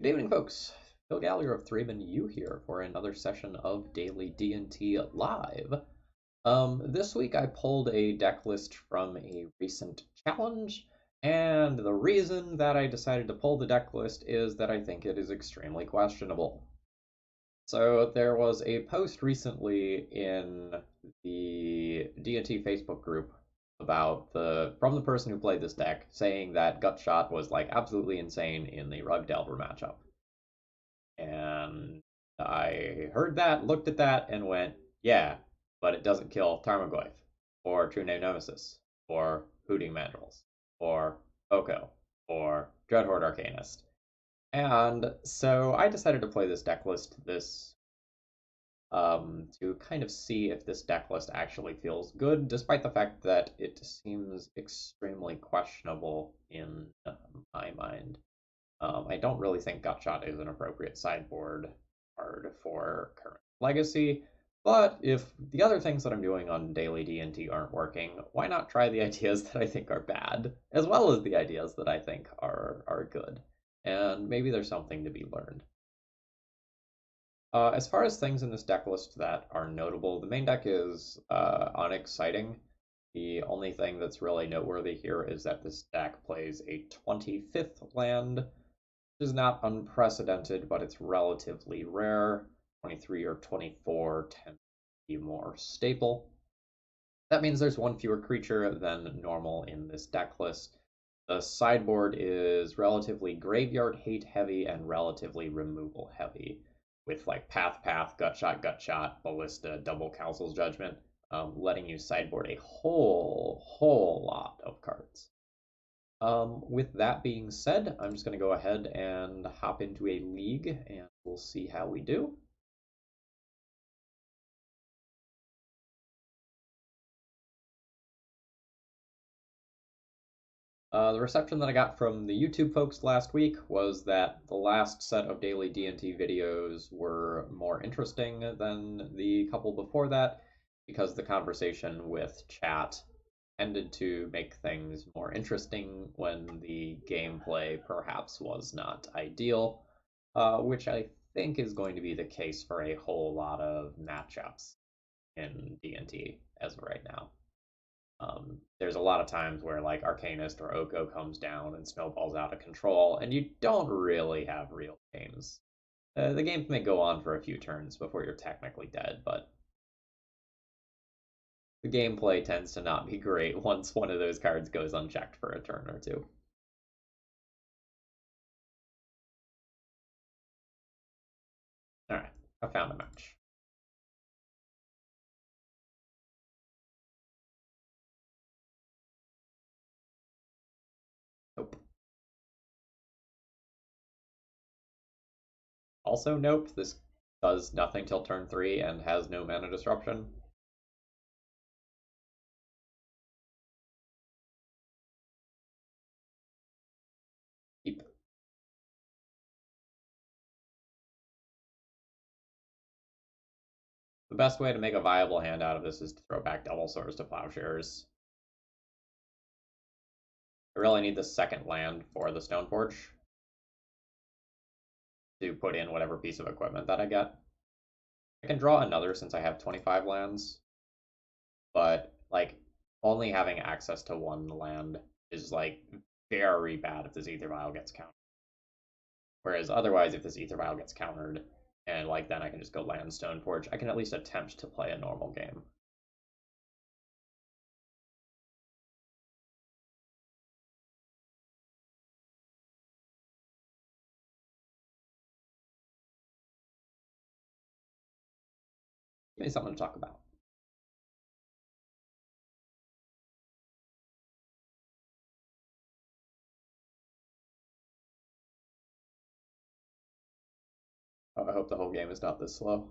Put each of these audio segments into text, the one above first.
Good evening, folks. Phil Gallagher of ThrabenU here for another session of Daily D&T Live. This week I pulled a deck list from a recent challenge, and the reason that I decided to pull the deck list is that I think it is extremely questionable. So there was a post recently in the D&T Facebook group about from the person who played this deck saying that Gutshot was like absolutely insane in the Rug Delver matchup. And I heard that, looked at that, and went, yeah, but it doesn't kill Tarmogoyf, or True Name Nemesis, or Hooting Mandrels, or Oko, or Dreadhorde Arcanist. And so I decided to play this deck list to kind of see if this deck list actually feels good, despite the fact that it seems extremely questionable in my mind. I don't really think Gutshot is an appropriate sideboard card for current Legacy, but if the other things that I'm doing on daily D&T aren't working, why not try the ideas that I think are bad, as well as the ideas that I think are good? And maybe there's something to be learned. As far as things in this deck list that are notable, the main deck is unexciting. The only thing that's really noteworthy here is that this deck plays a 25th land, which is not unprecedented, but it's relatively rare. 23 or 24 tend to be more staple. That means there's one fewer creature than normal in this deck list. The sideboard is relatively graveyard hate heavy and relatively removal heavy, with like Path, Gutshot, Ballista, Double Council's Judgment, letting you sideboard a whole lot of cards. With that being said, I'm just going to go ahead and hop into a league, and we'll see how we do. The reception that I got from the YouTube folks last week was that the last set of daily D&T videos were more interesting than the couple before that, because the conversation with chat tended to make things more interesting when the gameplay perhaps was not ideal, which I think is going to be the case for a whole lot of matchups in D&T as of right now. There's a lot of times where like Arcanist or Oko comes down and snowballs out of control, and you don't really have real games. The games may go on for a few turns before you're technically dead, but the gameplay tends to not be great once one of those cards goes unchecked for a turn or two. Alright, I found a match. Nope. Also, nope, this does nothing till turn 3 and has no mana disruption. Keep. The best way to make a viable hand out of this is to throw back Double Swords to Plowshares. I really need the second land for the Stoneforge to put in whatever piece of equipment that I get. I can draw another since I have 25 lands, but like only having access to one land is like very bad if this Ether Vial gets countered. Whereas otherwise, if this Ether Vial gets countered, and like then I can just go land Stoneforge, I can at least attempt to play a normal game. Give me something to talk about. Oh, I hope the whole game is not this slow.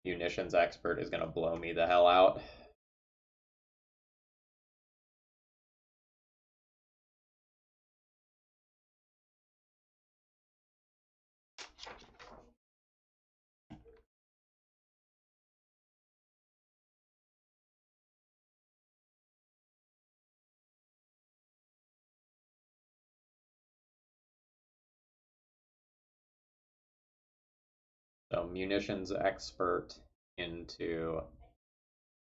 Munitions expert is gonna blow me the hell out. So munitions expert into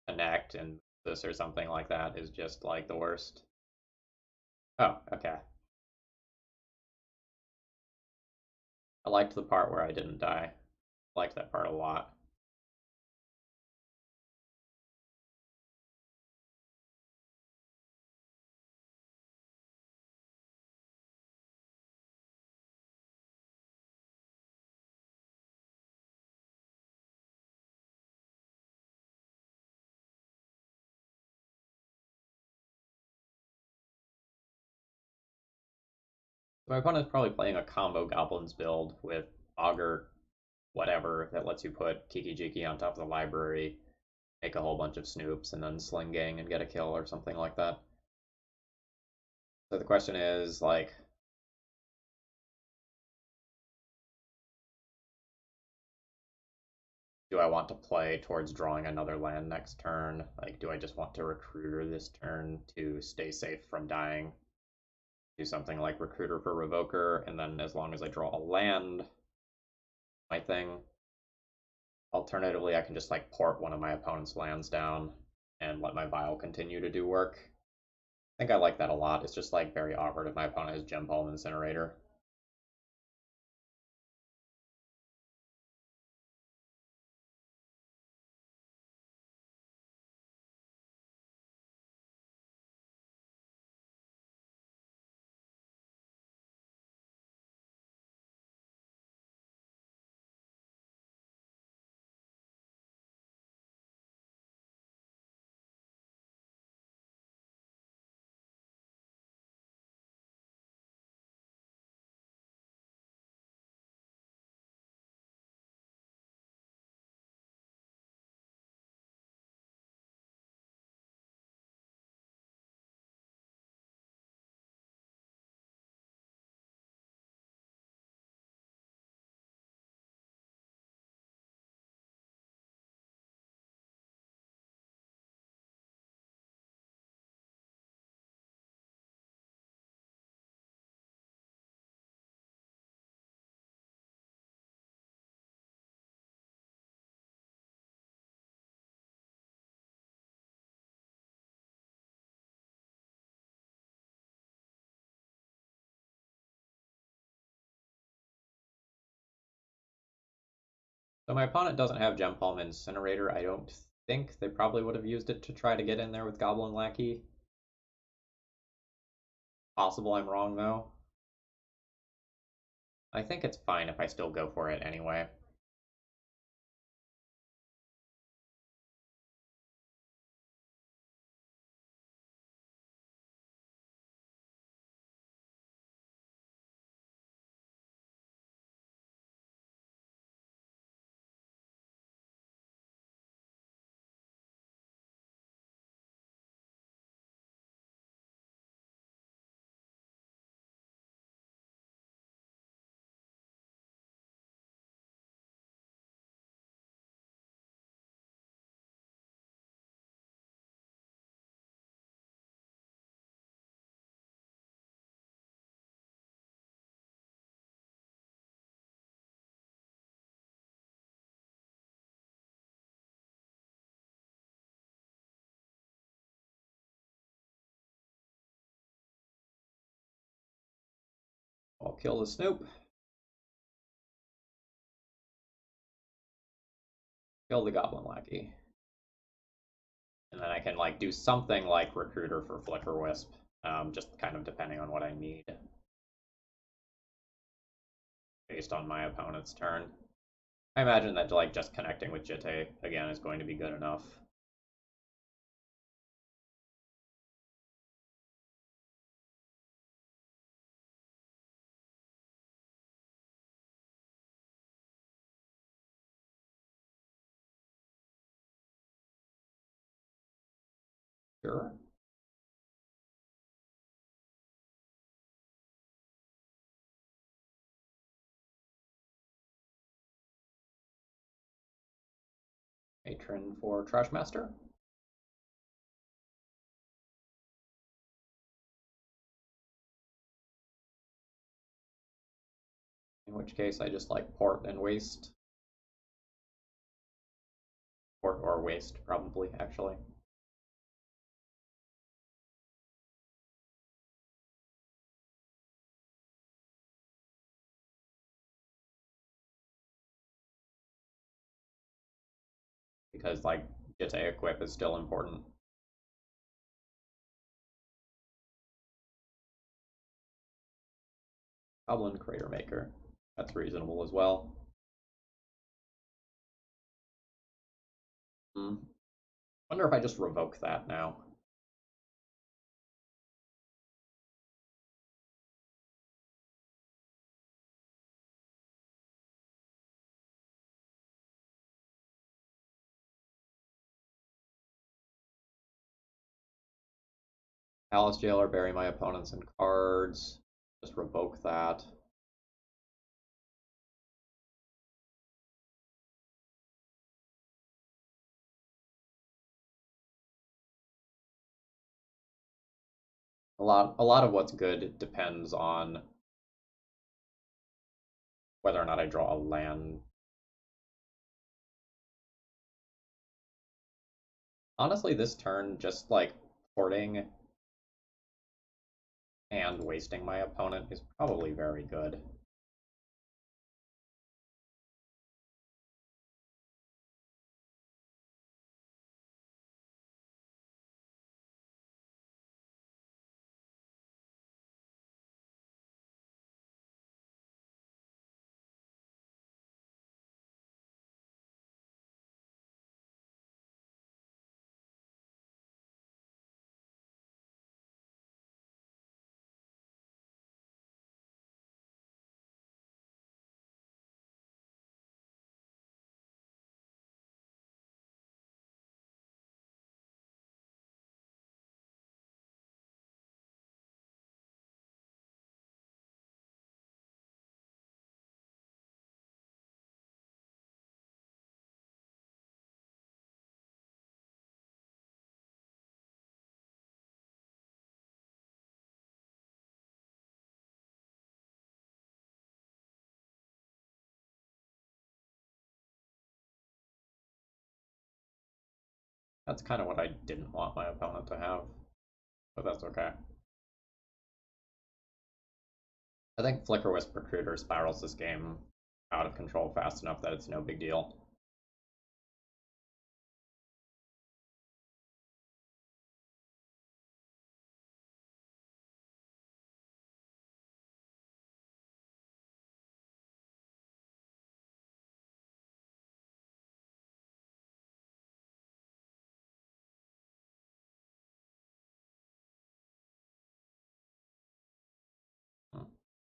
connect and this or something like that is just like the worst. Oh, okay. I liked the part where I didn't die. I liked that part a lot. So my opponent's probably playing a combo goblins build with augur whatever that lets you put Kiki Jiki on top of the library, make a whole bunch of Snoops, and then sling gang and get a kill or something like that. So the question is like, do I want to play towards drawing another land next turn? Like, do I just want to recruiter this turn to stay safe from dying? Do something like recruiter for revoker, and then as long as I draw a land, my thing. Alternatively, I can just like port one of my opponent's lands down and let my vial continue to do work. I think I like that a lot. It's just like very awkward if my opponent has Gem Palm Incinerator. So my opponent doesn't have Gem Palm Incinerator. I don't think they probably would have used it to try to get in there with Goblin Lackey. Possible I'm wrong though. I think it's fine if I still go for it anyway. I'll kill the Snoop. Kill the Goblin Lackey. And then I can like do something like Recruiter for Flicker Wisp, just kind of depending on what I need based on my opponent's turn. I imagine that like just connecting with Jitte again is going to be good enough. Sure. Matron for Trashmaster. In which case I just like port and waste. or waste, probably, actually. Because, like, Jite equip is still important. Goblin Crater Maker. That's reasonable as well. Hmm. Wonder if I just revoke that now. Palace Jailer, bury my opponents in cards. Just revoke that. A lot of what's good depends on whether or not I draw a land. Honestly, this turn, just like porting and wasting my opponent is probably very good. That's kind of what I didn't want my opponent to have, but that's okay. I think Flicker Wisp Recruiter spirals this game out of control fast enough that it's no big deal.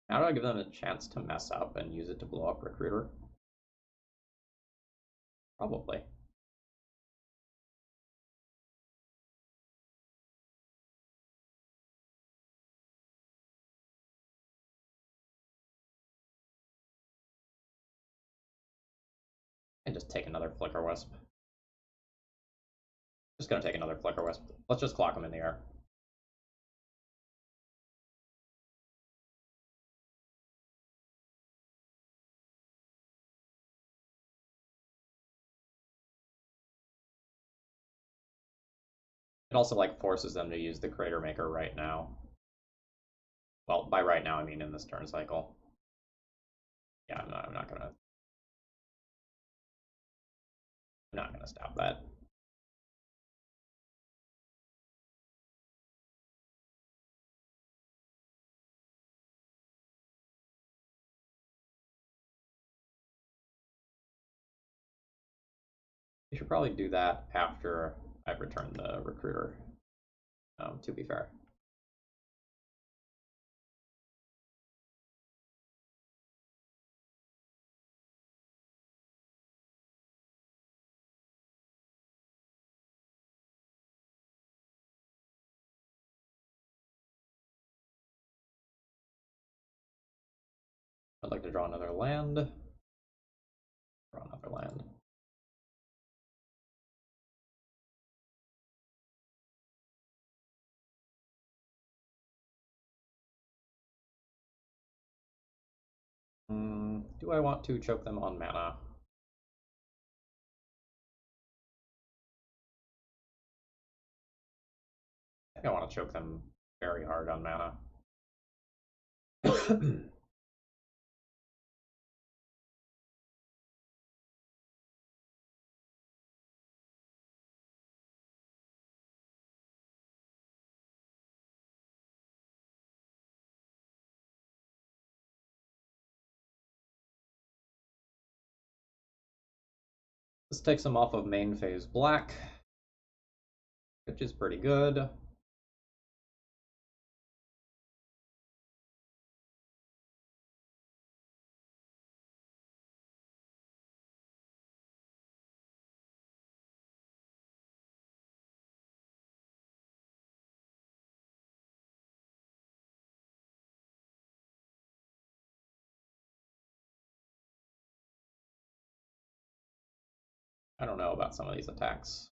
How do I give them a chance to mess up and use it to blow up Recruiter? Probably. And just take another Flicker Wisp. Just gonna take another Flicker Wisp. Let's just clock them in the air. It also like forces them to use the Crater Maker right now. Well, by right now I mean in this turn cycle. Yeah, I'm not gonna stop that. We should probably do that after I've returned the Recruiter, to be fair. I'd like to draw another land. Draw another land. Do I want to choke them on mana? think I want to choke them very hard on mana. This takes him off of main phase black, which is pretty good. I don't know about some of these attacks.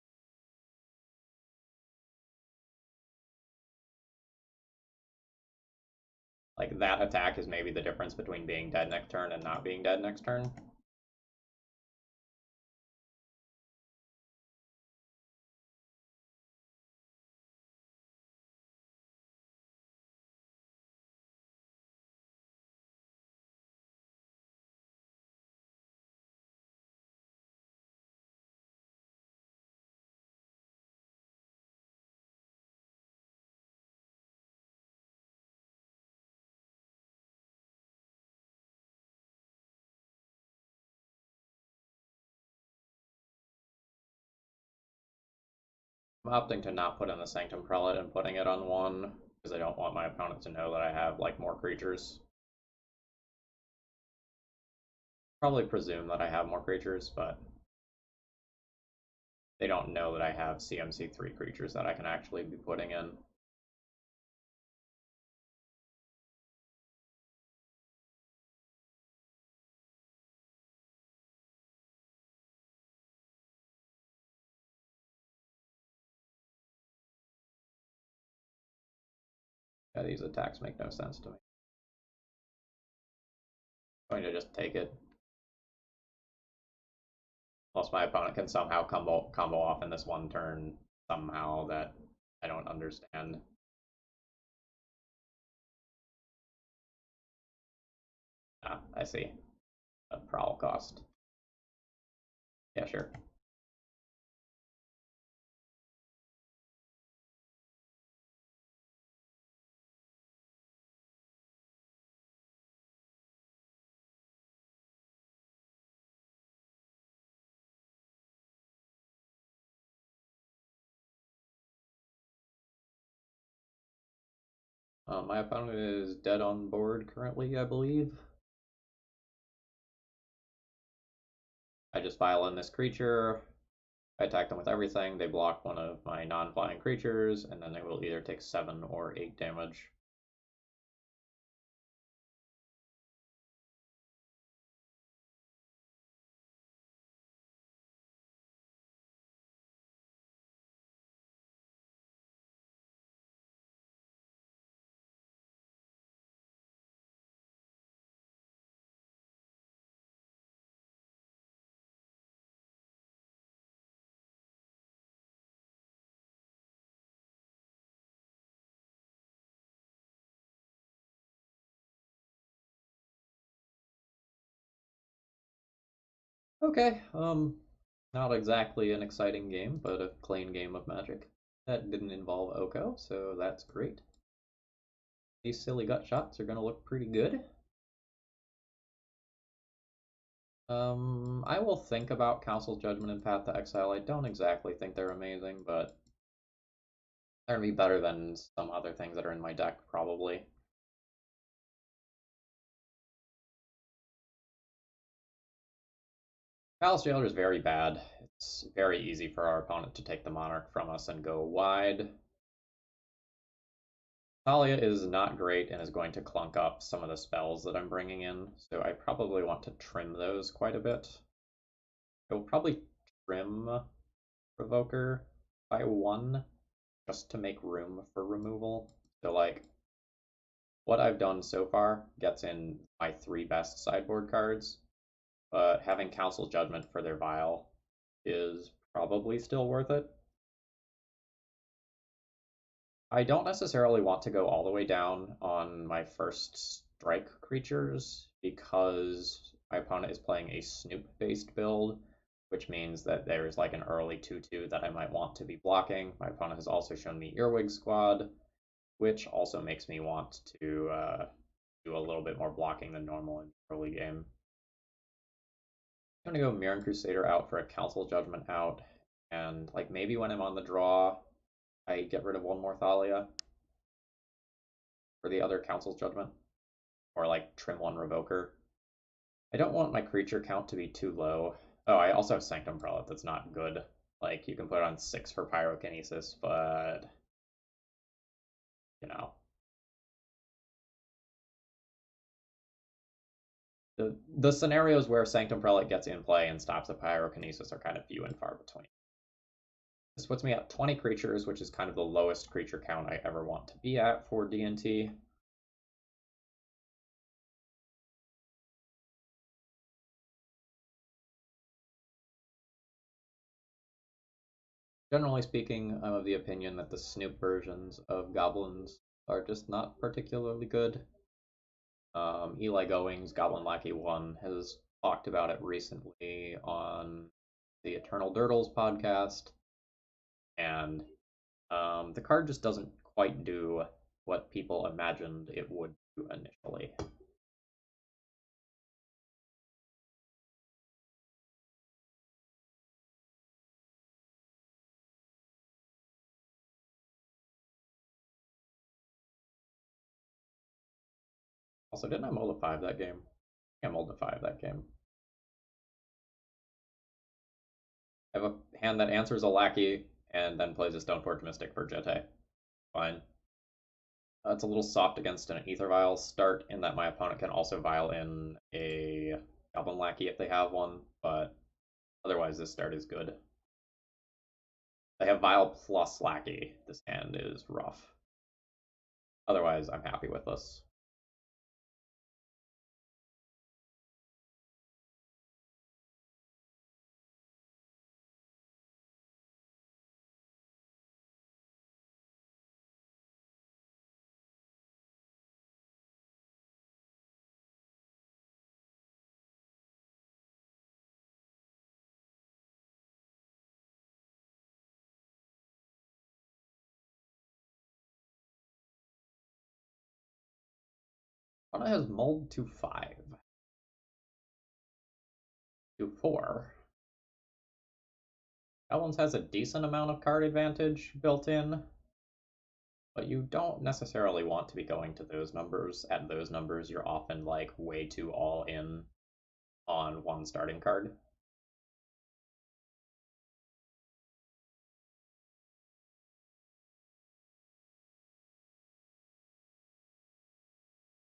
Like, that attack is maybe the difference between being dead next turn and not being dead next turn. I'm opting to not put in the Sanctum Prelate and putting it on one, because I don't want my opponent to know that I have, like, more creatures. Probably presume that I have more creatures, but they don't know that I have CMC3 creatures that I can actually be putting in. Yeah, these attacks make no sense to me. I'm going to just take it. Plus my opponent can somehow combo off in this one turn somehow that I don't understand. Ah, I see. A prowl cost. Yeah, sure. My opponent is dead on board currently, I believe. I just file in this creature. I attack them with everything. They block one of my non-flying creatures, and then they will either take 7 or 8 damage. Okay, not exactly an exciting game, but a clean game of Magic. That didn't involve Oko, so that's great. These silly gut shots are going to look pretty good. I will think about Council's Judgment and Path to Exile. I don't exactly think they're amazing, but they're going to be better than some other things that are in my deck, probably. Palace Jailer is very bad. It's very easy for our opponent to take the Monarch from us and go wide. Talia is not great and is going to clunk up some of the spells that I'm bringing in, so I probably want to trim those quite a bit. I will probably trim Provoker by 1 just to make room for removal. So, like, what I've done so far gets in my 3 best sideboard cards, but having Council Judgment for their Vial is probably still worth it. I don't necessarily want to go all the way down on my first strike creatures because my opponent is playing a Snoop-based build, which means that there's like an early 2/2 that I might want to be blocking. My opponent has also shown me Earwig Squad, which also makes me want to do a little bit more blocking than normal in the early game. I'm gonna go Mirren Crusader out for a Council Judgment out, and like maybe when I'm on the draw, I get rid of one more Thalia for the other Council's Judgment, or like trim one Revoker. I don't want my creature count to be too low. Oh, I also have Sanctum Prelate that's not good. Like, you can put it on 6 for Pyrokinesis, but, you know. The scenarios where Sanctum Prelate gets in play and stops the Pyrokinesis are kind of few and far between. This puts me at 20 creatures, which is kind of the lowest creature count I ever want to be at for D&T. Generally speaking, I'm of the opinion that the Snoop versions of Goblins are just not particularly good. Eli Goings, Goblin Lackey 1, has talked about it recently on the Eternal Durdles podcast, and the card just doesn't quite do what people imagined it would do initially. Also, didn't I mold a 5 that game? I mold a 5 that game. I have a hand that answers a Lackey and then plays a Stoneforge Mystic for Jete. Fine. It's a little soft against an Aether Vial start in that my opponent can also vial in a Goblin Lackey if they have one, but otherwise this start is good. They have Vial plus Lackey. This hand is rough. Otherwise, I'm happy with this. One has Mold to 5. To 4. That one has a decent amount of card advantage built in, but you don't necessarily want to be going to those numbers. At those numbers, you're often like way too all in on one starting card.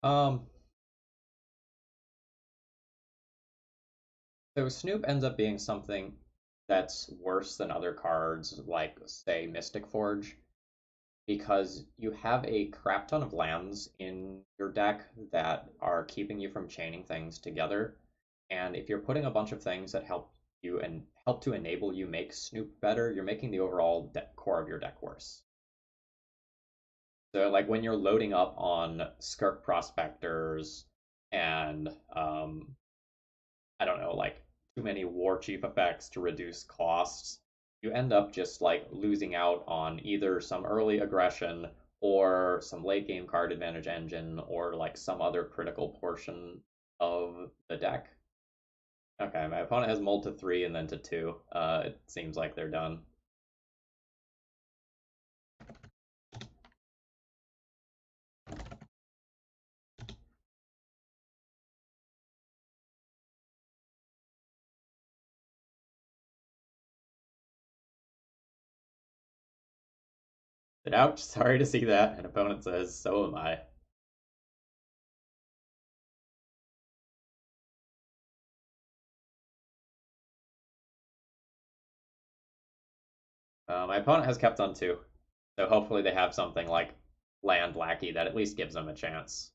Um, so Snoop ends up being something that's worse than other cards, like, say, Mystic Forge, because you have a crap ton of lands in your deck that are keeping you from chaining things together. And if you're putting a bunch of things that help you and help to enable you make Snoop better, you're making the overall core of your deck worse. So, like, when you're loading up on Skirk Prospectors and I don't know, like too many War Chief effects to reduce costs, you end up just like losing out on either some early aggression or some late game card advantage engine or like some other critical portion of the deck. Okay, my opponent has mold to 3 and then to 2. It seems like they're done. Ouch, sorry to see that. An opponent says, so am I. My opponent has kept on 2, so hopefully they have something like Land Lackey that at least gives them a chance.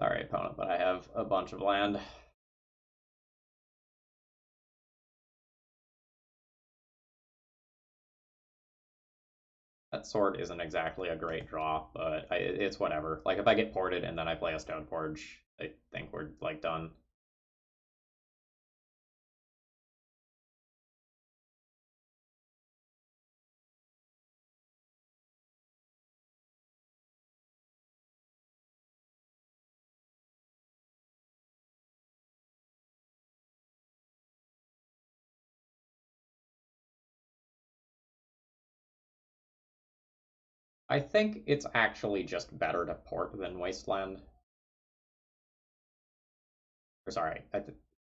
Sorry, opponent, but I have a bunch of land. That sword isn't exactly a great draw, but it's whatever. Like, if I get ported and then I play a Stoneforge, I think we're, like, done. I think it's actually just better to port than Wasteland. Or sorry,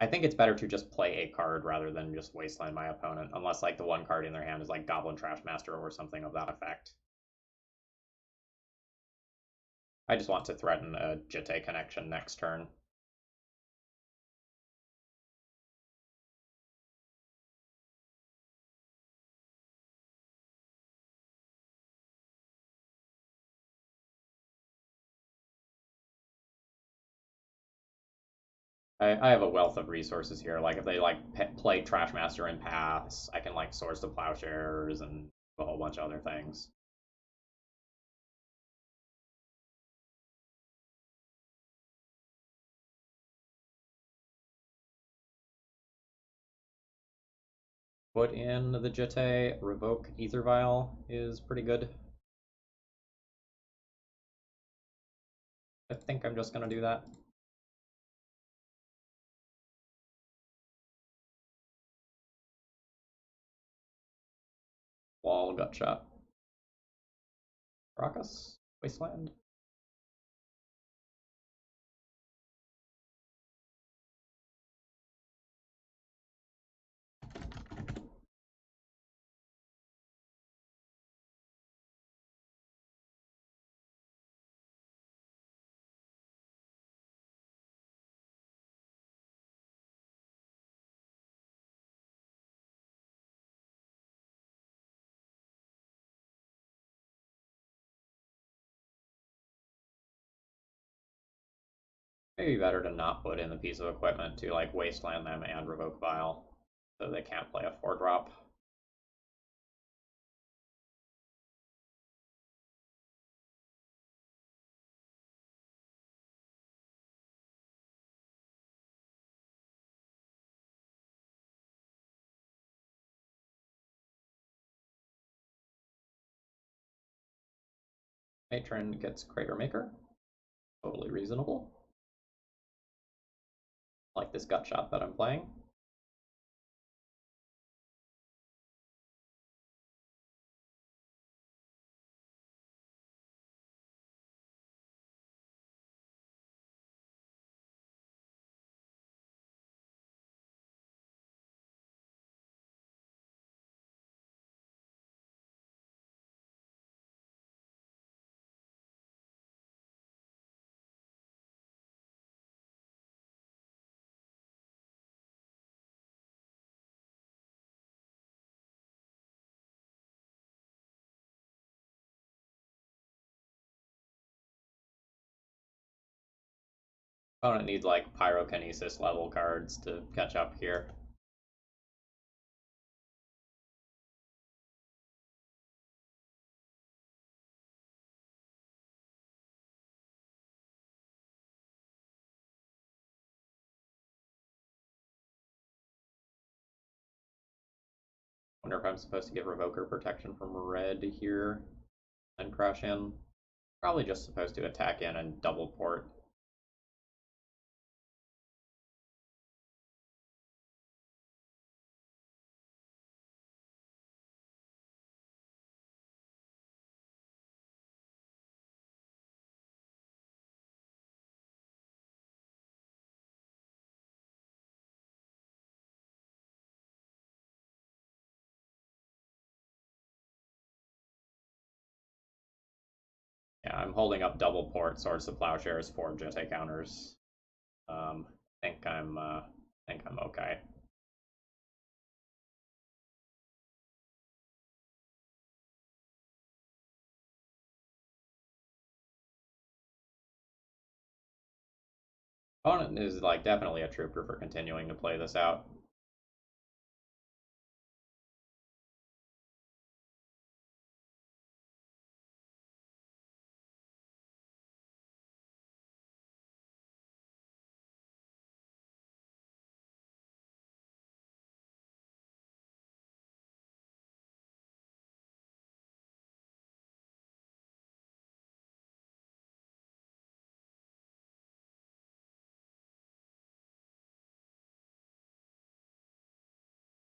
I think it's better to just play a card rather than just Wasteland my opponent, unless like the one card in their hand is like Goblin Trash Master or something of that effect. I just want to threaten a Jitte connection next turn. I have a wealth of resources here. Like if they like play Trash Master in Paths, I can like Swords to Plowshares and a whole bunch of other things. Put in the Jitte, revoke Ether Vial is pretty good. I think I'm just gonna do that. Wall, Gutshot. Raucous, Wasteland. Maybe better to not put in the piece of equipment to like wasteland them and revoke Vial, so they can't play a 4-drop. Matron gets Crater Maker. Totally reasonable. Like this gut shot that I'm playing. Opponent needs like Pyrokinesis level cards to catch up here. Wonder if I'm supposed to give Revoker protection from red here and crush in. Probably just supposed to attack in and double port. Yeah, I'm holding up double port Swords to Plowshares for Jitte counters. Think I'm okay. Opponent is like definitely a trooper for continuing to play this out.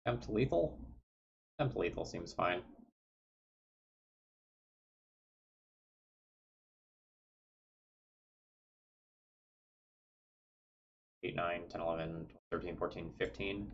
Tempt lethal? Tempt lethal seems fine. 8, 9, 10, 11, 13, 14, 15.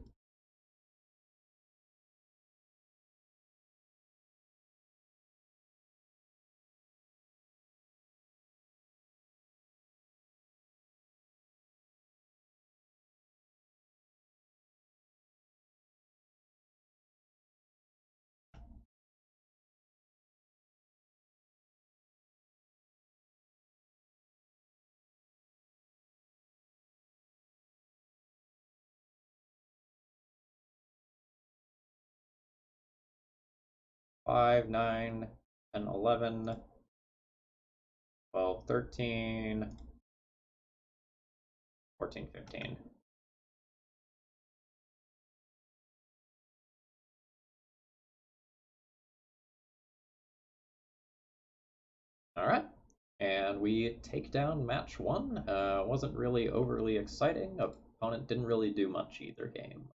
Five, 9, 10, 11, 12, 13, 14, 15. All right. And we take down match one. Wasn't really overly exciting. Opponent didn't really do much either game.